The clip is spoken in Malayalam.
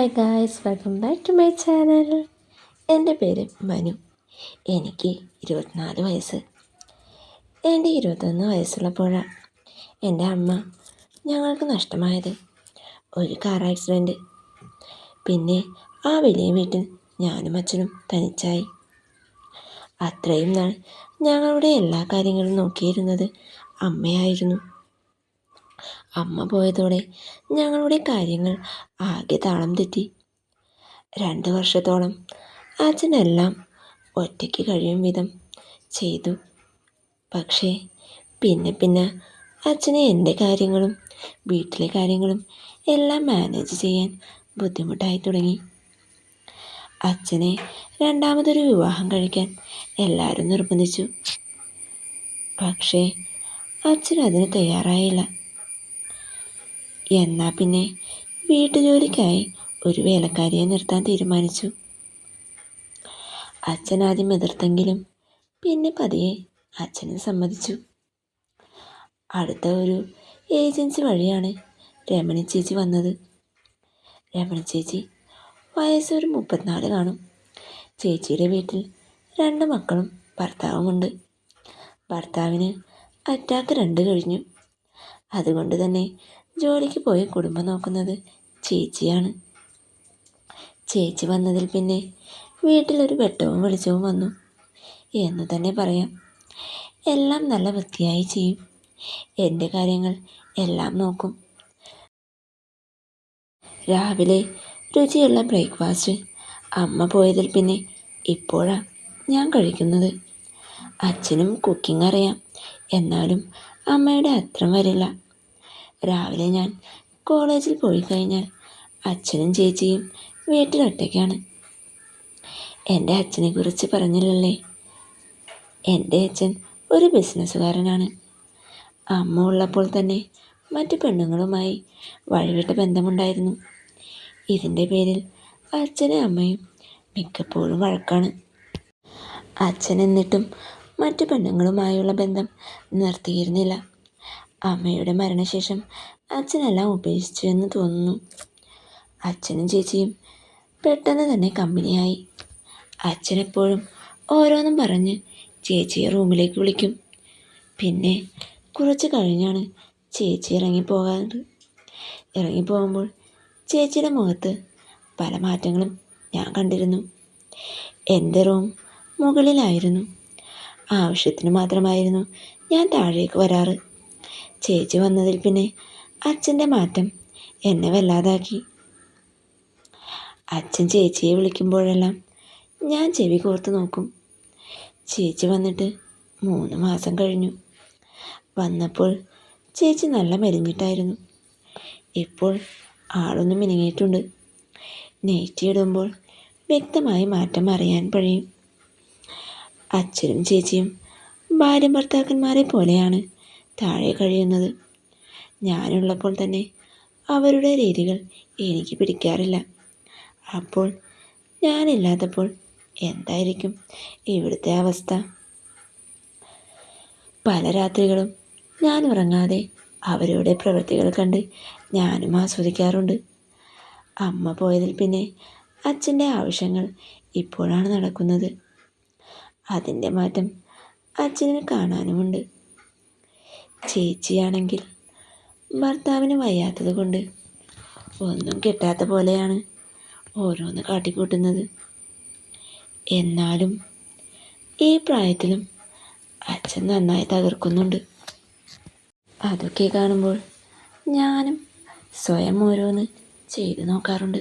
Hi guys, welcome back to my channel. എൻ്റെ പേര് മനു. എനിക്ക് 24 വയസ്സ്. എൻ്റെ 21 വയസ്സുള്ളപ്പോഴാണ് എൻ്റെ അമ്മ ഞങ്ങൾക്ക് നഷ്ടമായത്. ഒരു കാർ ആക്സിഡൻറ്റ്. പിന്നെ ആ വലിയ വീട്ടിൽ ഞാനും അച്ഛനും തനിച്ചായി. അത്രയും നാൾ ഞങ്ങളുടെ എല്ലാ കാര്യങ്ങളും നോക്കിയിരുന്നത് അമ്മയായിരുന്നു. അമ്മ പോയതോടെ ഞങ്ങളുടെ കാര്യങ്ങൾ ആകെ താളം തെറ്റി. 2 വർഷത്തോളം അച്ഛനെല്ലാം ഒറ്റയ്ക്ക് കഴിയും വിധം ചെയ്തു. പക്ഷേ പിന്നെ അച്ഛനെ എൻ്റെ കാര്യങ്ങളും വീട്ടിലെ കാര്യങ്ങളും എല്ലാം മാനേജ് ചെയ്യാൻ ബുദ്ധിമുട്ടായി തുടങ്ങി. അച്ഛനെ രണ്ടാമതൊരു വിവാഹം കഴിക്കാൻ എല്ലാവരും നിർബന്ധിച്ചു. പക്ഷേ അച്ഛൻ അതിന് തയ്യാറായില്ല. എന്നാൽ പിന്നെ വീട്ടുജോലിക്കായി ഒരു വേലക്കാരിയെ നിർത്താൻ തീരുമാനിച്ചു. അച്ഛൻ ആദ്യം എതിർത്തെങ്കിലും പിന്നെ പതിയെ അച്ഛനും സമ്മതിച്ചു. അടുത്ത ഒരു ഏജൻസി വഴിയാണ് രമണി ചേച്ചി വന്നത്. രമണി ചേച്ചി വയസ്സൊരു 34 കാണും. ചേച്ചിയുടെ വീട്ടിൽ 2 മക്കളും ഭർത്താവുമുണ്ട്. ഭർത്താവിന് അറ്റാക്ക് 2 കഴിഞ്ഞു. അതുകൊണ്ട് തന്നെ ജോലിക്ക് പോയി കുടുംബം നോക്കുന്നത് ചേച്ചിയാണ്. ചേച്ചി വന്നതിൽ പിന്നെ വീട്ടിലൊരു വെട്ടവും വെളിച്ചവും വന്നു എന്ന് തന്നെ പറയാം. എല്ലാം നല്ല വൃത്തിയായി ചെയ്യും. എൻ്റെ കാര്യങ്ങൾ എല്ലാം നോക്കും. രാവിലെ രുചിയുള്ള ബ്രേക്ക്ഫാസ്റ്റ് അമ്മ പോയതിൽ പിന്നെ ഇപ്പോഴാണ് ഞാൻ കഴിക്കുന്നത്. അച്ഛനും കുക്കിംഗ് അറിയാം, എന്നാലും അമ്മയുടെ അത്ര വരില്ല. രാവിലെ ഞാൻ കോളേജിൽ പോയി കഴിഞ്ഞാൽ അച്ഛനും ചേച്ചിയും വീട്ടിലൊറ്റയ്ക്കാണ്. എൻ്റെ അച്ഛനെ കുറിച്ച് പറഞ്ഞില്ലല്ലേ. എൻ്റെ അച്ഛൻ ഒരു ബിസിനസ്സുകാരനാണ്. അമ്മ ഉള്ളപ്പോൾ തന്നെ മറ്റു പെണ്ണുങ്ങളുമായി വഴിവിട്ട ബന്ധമുണ്ടായിരുന്നു. ഇതിൻ്റെ പേരിൽ അച്ഛനും അമ്മയും മിക്കപ്പോഴും വഴക്കാണ്. അച്ഛൻ എന്നിട്ടും മറ്റു പെണ്ണുങ്ങളുമായുള്ള ബന്ധം നിർത്തിയിരുന്നില്ല. അമ്മയുടെ മരണശേഷം അച്ഛനെല്ലാം ഉപേക്ഷിച്ചു എന്ന് തോന്നുന്നു. അച്ഛനും ചേച്ചിയും പെട്ടെന്ന് തന്നെ കമ്പനിയായി. അച്ഛനെപ്പോഴും ഓരോന്നും പറഞ്ഞ് ചേച്ചിയെ റൂമിലേക്ക് വിളിക്കും. പിന്നെ കുറച്ച് കഴിഞ്ഞാണ് ചേച്ചി ഇറങ്ങിപ്പോകാറ്. ഇറങ്ങിപ്പോകുമ്പോൾ ചേച്ചിയുടെ മുഖത്ത് പല മാറ്റങ്ങളും ഞാൻ കണ്ടിരുന്നു. എൻ്റെ റൂം മുകളിലായിരുന്നു. ആവശ്യത്തിന് മാത്രമായിരുന്നു ഞാൻ താഴേക്ക് വരാറ്. ചേച്ചി വന്നതിൽ പിന്നെ അച്ഛൻ്റെ മാറ്റം എന്നെ വല്ലാതാക്കി. അച്ഛൻ ചേച്ചിയെ വിളിക്കുമ്പോഴെല്ലാം ഞാൻ ചെവി കോർത്ത് നോക്കും. ചേച്ചി വന്നിട്ട് 3 മാസം കഴിഞ്ഞു. വന്നപ്പോൾ ചേച്ചി നല്ല മെലിഞ്ഞിട്ടായിരുന്നു. ഇപ്പോൾ ആളൊന്ന് മിനുങ്ങിയിട്ടുണ്ട്. നെറ്റി ഇടുമ്പോൾ വ്യക്തമായി മാറ്റം അറിയാൻ കഴിയും. അച്ഛനും ചേച്ചിയും ഭാര്യ ഭർത്താക്കന്മാരെ പോലെയാണ് താഴെ കഴിയുന്നത്. ഞാനുള്ളപ്പോൾ തന്നെ അവരുടെ രീതികൾ എനിക്ക് പിടിക്കാറില്ല. അപ്പോൾ ഞാനില്ലാത്തപ്പോൾ എന്തായിരിക്കും ഇവിടുത്തെ അവസ്ഥ? പല രാത്രികളും ഞാൻ ഉറങ്ങാതെ അവരുടെ പ്രവൃത്തികൾ കണ്ട് ഞാനും ആസ്വദിക്കാറുണ്ട്. അമ്മ പോയതിൽ പിന്നെ അച്ഛൻ്റെ ആവശ്യങ്ങൾ ഇപ്പോഴാണ് നടക്കുന്നത്. അതിൻ്റെ മാറ്റം അച്ഛന് കാണാനുമുണ്ട്. ചേച്ചിയാണെങ്കിൽ ഭർത്താവിന് വയ്യാത്തത് കൊണ്ട് ഒന്നും കിട്ടാത്ത പോലെയാണ് ഓരോന്ന് കാട്ടിക്കൂട്ടുന്നത്. എന്നാലും ഈ പ്രായത്തിലും അച്ഛൻ നന്നായി തകർക്കുന്നുണ്ട്. അതൊക്കെ കാണുമ്പോൾ ഞാനും സ്വയം ഓരോന്ന് ചെയ്തു നോക്കാറുണ്ട്.